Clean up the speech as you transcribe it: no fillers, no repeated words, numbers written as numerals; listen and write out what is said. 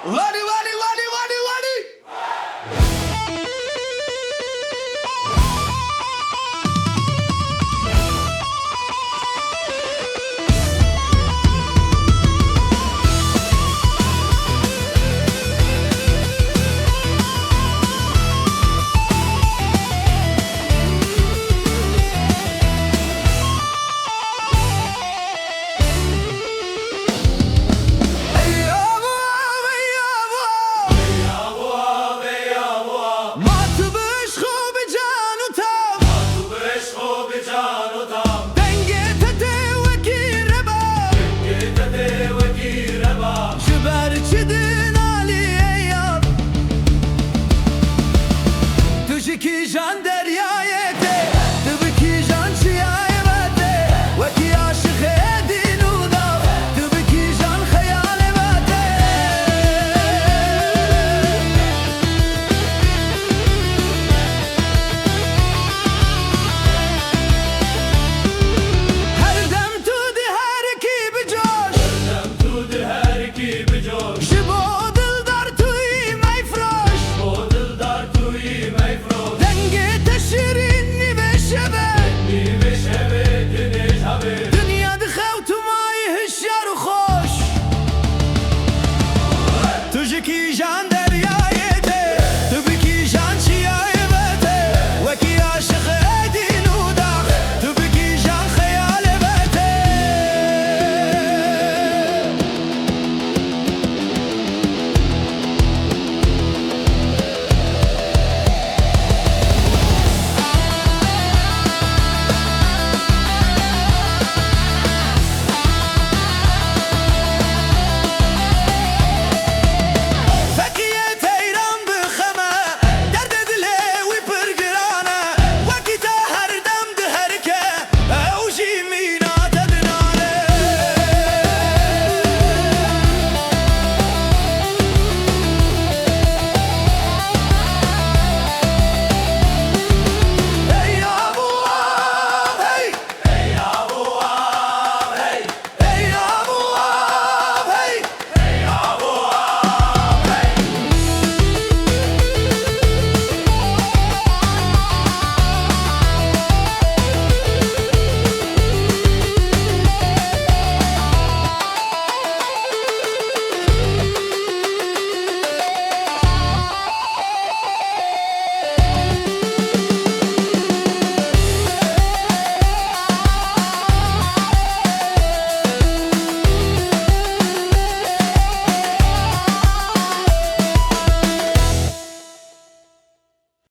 وادي وادي وادي وادي وادي کی جان دریای ته تو کی جان چیای بده و کی عاشق دینو دا تو کی جان خیال بده هر دم تو ده هر کی بجوش هر دم تو ده هر کی بجوش شبو دلدار توی میفروش شبو دلدار توی میفروش dünyada xew tu mayı hişyar u xoş tu ji kîjan